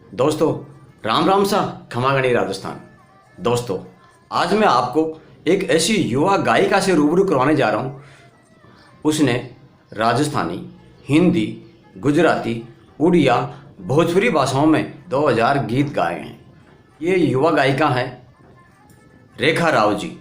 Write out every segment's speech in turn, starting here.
दोस्तों, राम राम सा खमागणी राजस्थान। दोस्तों, आज मैं आपको एक ऐसी युवा गायिका से रूबरू करवाने जा रहा हूँ। उसने राजस्थानी, हिंदी, गुजराती, उड़िया, भोजपुरी भाषाओं में 2000 गीत गाए हैं। ये युवा गायिका हैं रेखा राव जी।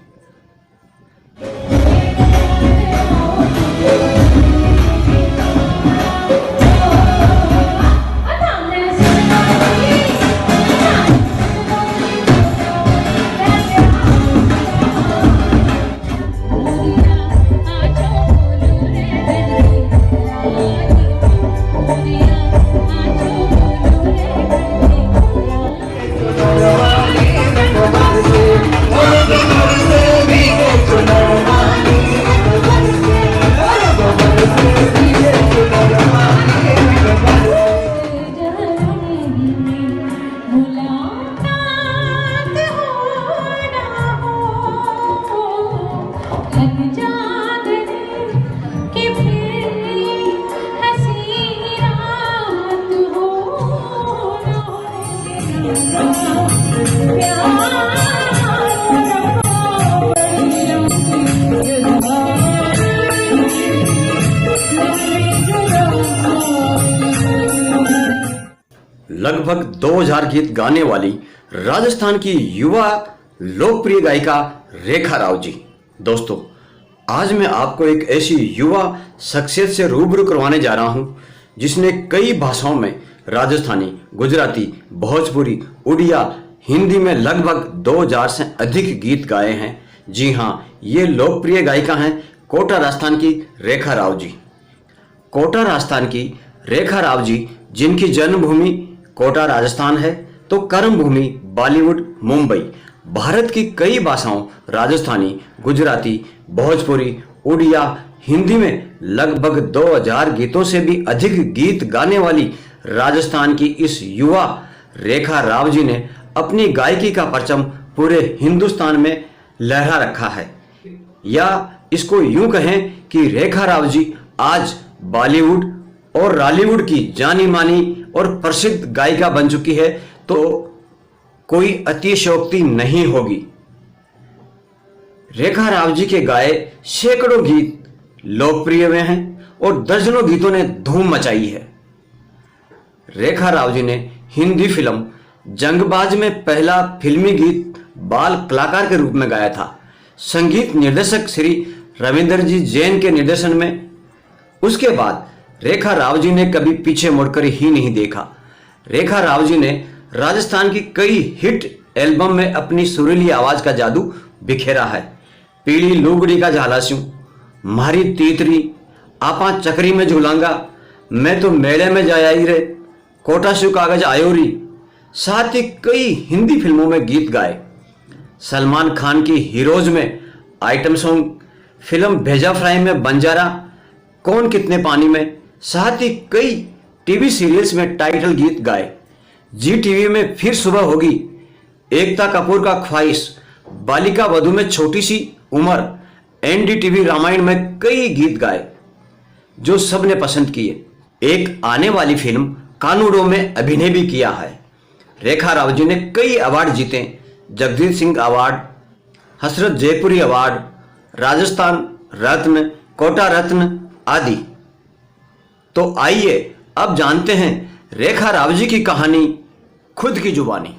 लगभग 2000 गीत गाने वाली राजस्थान की युवा लोकप्रिय गायिका रेखा राव जी। दोस्तों, आज मैं आपको एक ऐसी युवा शख्सियत से रूबरू करवाने जा रहा हूं जिसने कई भाषाओं में राजस्थानी, गुजराती, भोजपुरी, उड़िया, हिंदी में लगभग 2000 से अधिक गीत गाए हैं। जी हां, ये लोकप्रिय गायिका हैं कोटा राजस्थान की रेखा राव जी। कोटा राजस्थान की रेखा राव जी, जिनकी जन्मभूमि कोटा राजस्थान है, तो कर्मभूमि बॉलीवुड मुंबई। भारत की कई भाषाओं राजस्थानी, गुजराती, भोजपुरी, उड़िया, हिंदी में लगभग 2000 गीतों से भी अधिक गीत गाने वाली राजस्थान की इस युवा रेखा राव जी ने अपनी गायकी का परचम पूरे हिंदुस्तान में लहरा रखा है। या इसको यूं कहें कि रेखा राव जी आज बॉलीवुड और रॉलीवुड की जानी मानी और प्रसिद्ध गायिका बन चुकी है, तो कोई अतिशयोक्ति नहीं होगी। रेखा राव जी के गाए सैकड़ों गीत लोकप्रिय हुए हैं और दर्जनों गीतों ने धूम मचाई है। रेखा राव जी ने हिंदी फिल्म जंगबाज में पहला फिल्मी गीत बाल कलाकार के रूप में गाया था, संगीत निर्देशक श्री रविंद्र जी जैन के निर्देशन में। उसके बाद रेखा राव जी ने कभी पीछे मुड़कर ही नहीं देखा। रेखा राव जी ने राजस्थान की कई हिट एल्बम में अपनी सुरीली आवाज का जादू बिखेरा है। पीली लुगड़ी का झालास्यूं, मारी तीतरी, आपा चकरी में झूलांगा, मैं तो मेले में जाया ही रे, कोटा शू कागज आयोरी, साथ ही कई हिंदी फिल्मों में गीत गाए। सलमान खान की हीरोज में आइटम सॉन्ग, फिल्म भेजा फ्राई में बंजारा, कौन कितने पानी में, साथ ही कई टीवी सीरियल्स में टाइटल गीत गाए। जी टीवी में फिर सुबह होगी, एकता कपूर का ख्वाहिश, बालिका वधू में छोटी सी उम्र, एनडीटीवी रामायण में कई गीत गाए जो सबने पसंद किए। एक आने वाली फिल्म कानूडो में अभिनय भी किया है। रेखा राव जी ने कई अवार्ड जीते, जगजीत सिंह अवार्ड, हसरत जयपुरी अवार्ड, राजस्थान रत्न, कोटा रत्न आदि। तो आइए अब जानते हैं रेखा राव जी की कहानी खुद की जुबानी।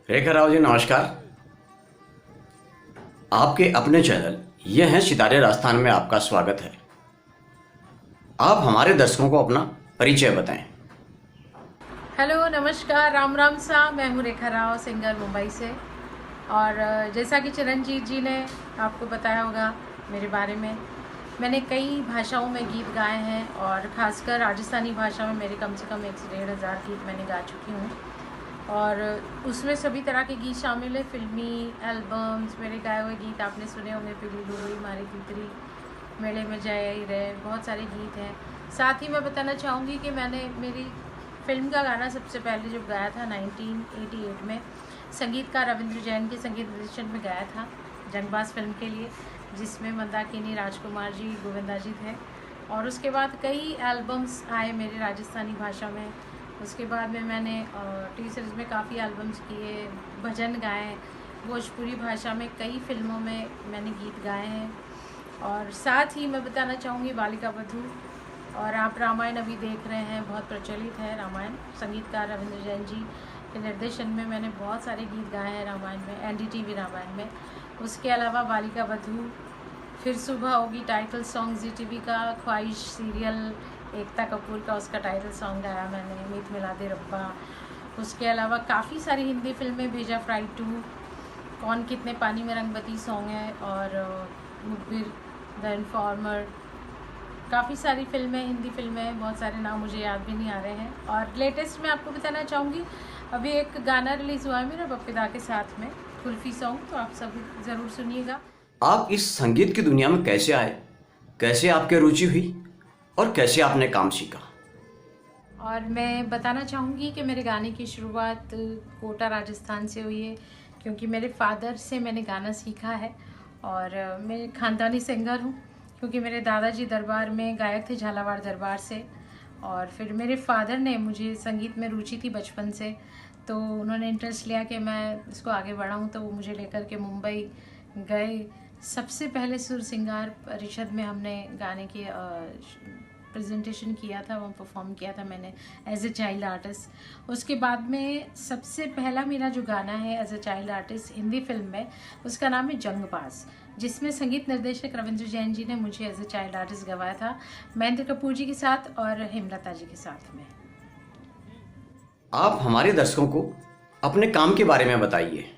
रेखा राव जी नमस्कार। आपके अपने चैनल ये हैं सितारे राजस्थान में आपका स्वागत है। आप हमारे दर्शकों को अपना परिचय बताएं। हेलो, नमस्कार, राम राम सा। मैं हूँ रेखा राव, सिंगर मुंबई से। और जैसा कि चिरंजीत जी ने आपको बताया होगा मेरे बारे में, मैंने कई भाषाओं में गीत गाए हैं और ख़ासकर राजस्थानी भाषा में मेरे कम से कम 1 से 1,500 गीत मैंने गा चुकी हूँ। और उसमें सभी तरह के गीत शामिल है। फिल्मी एल्बम्स, मेरे गाए हुए गीत आपने सुने होंगे, पीली लुगड़ी, मारी तीतरी, मेले में जाया ही रहे, बहुत सारे गीत हैं। साथ ही मैं बताना चाहूँगी कि मैंने मेरी फिल्म का गाना सबसे पहले जब गाया था 1988 में, संगीतकार रविंद्र जैन के संगीत निर्देशन में गाया था जंगबाज फिल्म के लिए, जिसमें मंदाकिनी, राजकुमार जी, गोविंदा जी थे। और उसके बाद कई एल्बम्स आए मेरे राजस्थानी भाषा में, उसके बाद में मैंने टी सीरीज़ में काफ़ी एल्बम्स किए, भजन गाए, भोजपुरी भाषा में कई फिल्मों में मैंने गीत गाए हैं। और साथ ही मैं बताना चाहूँगी बालिका वधू, और आप रामायण अभी देख रहे हैं, बहुत प्रचलित है रामायण। संगीतकार रविंद्र जैन जी के निर्देशन में मैंने बहुत सारे गीत गाए हैं रामायण में, NDTV रामायण में। उसके अलावा बालिका वधू, फिर सुबह होगी टाइटल सॉन्ग ZTV का, ख्वाहिश सीरियल एकता कपूर का, उसका टाइटल सॉन्ग गाया मैंने, मीत मिलादे रब्बा। उसके अलावा काफ़ी सारी हिंदी फिल्में, भेजा फ्राई 2, कौन कितने पानी में रंगबती सॉन्ग है, और मुखबिर, द इन्फॉर्मर, काफ़ी सारी फिल्में, हिंदी फिल्में, बहुत सारे नाम मुझे याद भी नहीं आ रहे हैं। और लेटेस्ट मैं आपको बताना चाहूँगी, अभी एक गाना रिलीज़ हुआ है मेरा बप्पीदा के साथ में, कुल्फ़ी सॉन्ग, तो आप सब ज़रूर सुनिएगा। आप इस संगीत की दुनिया में कैसे आए, कैसे आपकी रुचि हुई और कैसे आपने काम सीखा? और मैं बताना चाहूँगी कि मेरे गाने की शुरुआत कोटा राजस्थान से हुई है, क्योंकि मेरे फादर से मैंने गाना सीखा है। और मैं खानदानी सिंगर हूँ, क्योंकि मेरे दादाजी दरबार में गायक थे, झालावाड़ दरबार से। और फिर मेरे फादर ने, मुझे संगीत में रुचि थी बचपन से, तो उन्होंने इंटरेस्ट लिया कि मैं इसको आगे बढ़ाऊँ, तो वो मुझे लेकर के मुंबई गए। सबसे पहले सुर सिंगार परिषद में हमने गाने की प्रेजेंटेशन किया था, वहाँ परफॉर्म किया था मैंने एज ए चाइल्ड आर्टिस्ट। उसके बाद में सबसे पहला मेरा जो गाना है as a child artist Hindi film में, उसका नाम है जंगबाज, जिसमें संगीत निर्देशक रविंद्र जैन जी ने मुझे एज ए चाइल्ड आर्टिस्ट गवाया था, महेंद्र कपूर जी के साथ और हेमलता जी के साथ में। आप हमारे दर्शकों को अपने काम के बारे में बताइए।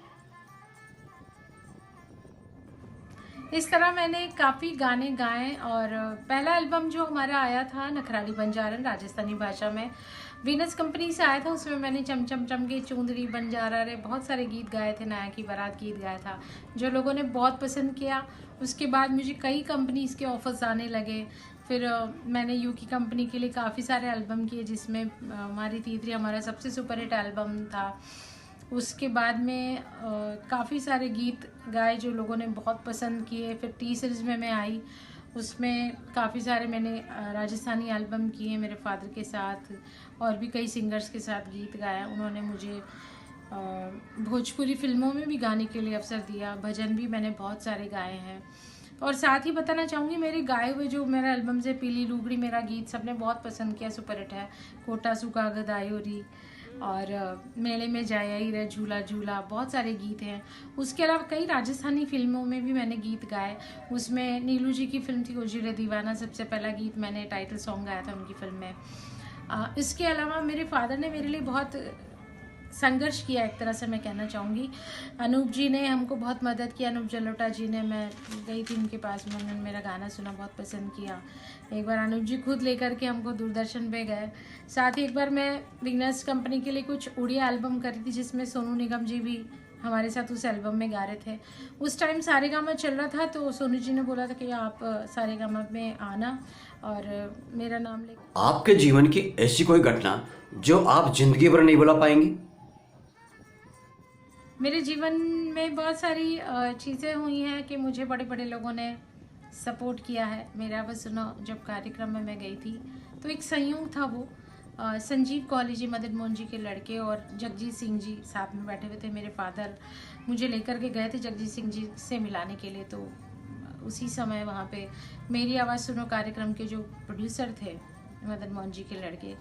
इस तरह मैंने काफ़ी गाने गाए, और पहला एल्बम जो हमारा आया था नखराली बंजारन, राजस्थानी भाषा में, वीनस कंपनी से आया था। उसमें मैंने चम चम चम के, चुंदरी, बंजारा रे, बहुत सारे गीत गाए थे, नाया की बारात गीत गाया था, जो लोगों ने बहुत पसंद किया। उसके बाद मुझे कई कंपनीज़ के ऑफर्स आने लगे। फिर मैंने यूकी कंपनी के लिए काफ़ी सारे एल्बम किए, जिसमें हमारी तीतरी हमारा सबसे सुपरहिट एल्बम था। उसके बाद में काफ़ी सारे गीत गाए जो लोगों ने बहुत पसंद किए। फिर टी सीरीज़ में मैं आई, उसमें काफ़ी सारे मैंने राजस्थानी एल्बम किए मेरे फादर के साथ, और भी कई सिंगर्स के साथ गीत गाया। उन्होंने मुझे भोजपुरी फिल्मों में भी गाने के लिए अवसर दिया, भजन भी मैंने बहुत सारे गाए हैं। और साथ ही बताना चाहूँगी, मेरे गाए हुए जो मेरा एल्बम से पीली लुगड़ी, मेरा गीत सबने बहुत पसंद किया, सुपरहिट है। कोटा सुका गदायोरी, और मेले में जाया ही रे, झूला झूला, बहुत सारे गीत हैं। उसके अलावा कई राजस्थानी फिल्मों में भी मैंने गीत गाए। उसमें नीलू जी की फिल्म थी उजिरे दीवाना, सबसे पहला गीत मैंने टाइटल सॉन्ग गाया था उनकी फिल्म में। इसके अलावा मेरे फादर ने मेरे लिए बहुत संघर्ष किया, एक तरह से मैं कहना चाहूँगी। अनूप जी ने हमको बहुत मदद की, अनूप जलोटा जी ने। मैं गई थी उनके पास में, उन्होंने मेरा गाना सुना, बहुत पसंद किया। एक बार अनूप जी खुद लेकर के हमको दूरदर्शन पे गए। साथ ही एक बार मैं वीनस कंपनी के लिए कुछ उड़िया एल्बम कर रही थी, जिसमें सोनू निगम जी भी हमारे साथ उस एल्बम में गा रहे थे। उस टाइम सारेगामा चल रहा था, तो सोनू जी ने बोला था कि आप सारेगामा में आना और मेरा नाम ले। आपके जीवन की ऐसी कोई घटना जो आप जिंदगी भर नहीं भुला पाएंगी? मेरे जीवन में बहुत सारी चीज़ें हुई हैं कि मुझे बड़े बड़े लोगों ने सपोर्ट किया है। मेरा बस सुनो, जब कार्यक्रम में मैं गई थी, तो एक संयोग था वो, संजीव कौली जी, मदन मोहन जी के लड़के, और जगजीत सिंह जी साथ में बैठे हुए थे। मेरे फादर मुझे लेकर के गए थे जगजीत सिंह जी से मिलाने के लिए। तो उसी समय वहाँ पे मेरी आवाज़ सुनो कार्यक्रम के जो प्रोड्यूसर थे, मदन मोहन जी के लड़के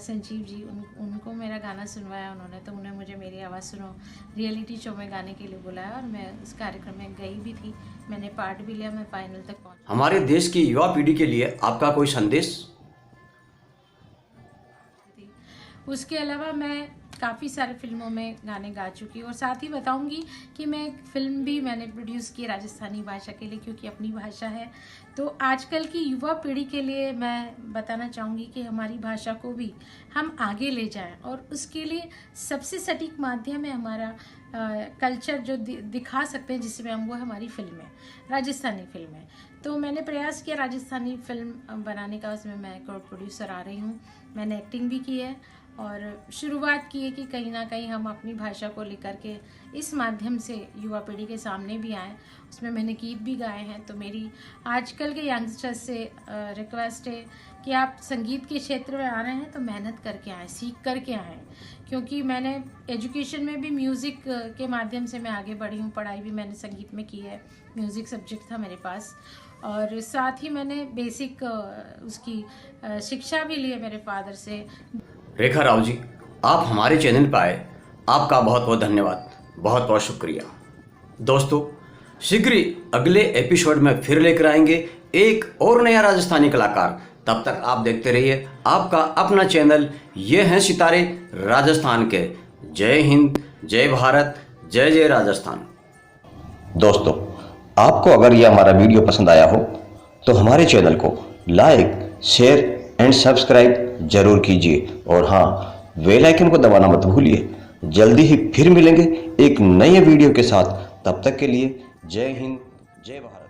संजीव जी, उनको मेरा गाना सुनवाया उन्होंने। तो उन्हें मुझे मेरी आवाज़ सुनो रियलिटी शो में गाने के लिए बुलाया, और मैं उस कार्यक्रम में गई भी थी, मैंने पार्ट भी लिया, मैं फाइनल तक पहुंची। हमारे देश की युवा पीढ़ी के लिए आपका कोई संदेश? उसके अलावा मैं काफ़ी सारे फिल्मों में गाने गा चुकी हूँ, और साथ ही बताऊंगी कि मैं एक फिल्म भी मैंने प्रोड्यूस की राजस्थानी भाषा के लिए, क्योंकि अपनी भाषा है। तो आजकल की युवा पीढ़ी के लिए मैं बताना चाहूँगी कि हमारी भाषा को भी हम आगे ले जाएं, और उसके लिए सबसे सटीक माध्यम है हमारा कल्चर जो दिखा सकते हैं, जिसमें हम, वो हमारी फिल्में, राजस्थानी फिल्में। तो मैंने प्रयास किया राजस्थानी फिल्म बनाने का, उसमें मैं को प्रोड्यूसर आ रही हूँ, मैंने एक्टिंग भी की है, और शुरुआत की है कि कहीं ना कहीं हम अपनी भाषा को लेकर के इस माध्यम से युवा पीढ़ी के सामने भी आएँ। उसमें मैंने गीत भी गाए हैं। तो मेरी आजकल के यंगस्टर्स से रिक्वेस्ट है कि आप संगीत के क्षेत्र में आ रहे हैं तो मेहनत करके आएँ, सीख करके आएँ, क्योंकि मैंने एजुकेशन में भी म्यूज़िक के माध्यम से मैं आगे बढ़ी हूँ। पढ़ाई भी मैंने संगीत में की है, म्यूज़िक सब्जेक्ट था मेरे पास, और साथ ही मैंने बेसिक उसकी शिक्षा भी ली है मेरे फादर से। रेखा राव जी, आप हमारे चैनल पर आए, आपका बहुत बहुत धन्यवाद, बहुत बहुत शुक्रिया। दोस्तों, शीघ्र ही अगले एपिसोड में फिर लेकर आएंगे एक और नया राजस्थानी कलाकार। तब तक आप देखते रहिए आपका अपना चैनल ये हैं सितारे राजस्थान के। जय हिंद, जय भारत, जय जय राजस्थान। दोस्तों, आपको अगर यह हमारा वीडियो पसंद आया हो तो हमारे चैनल को लाइक, शेयर एंड सब्सक्राइब जरूर कीजिए, और हाँ, बेल आइकन को दबाना मत भूलिए। जल्दी ही फिर मिलेंगे एक नए वीडियो के साथ। तब तक के लिए जय हिंद, जय भारत।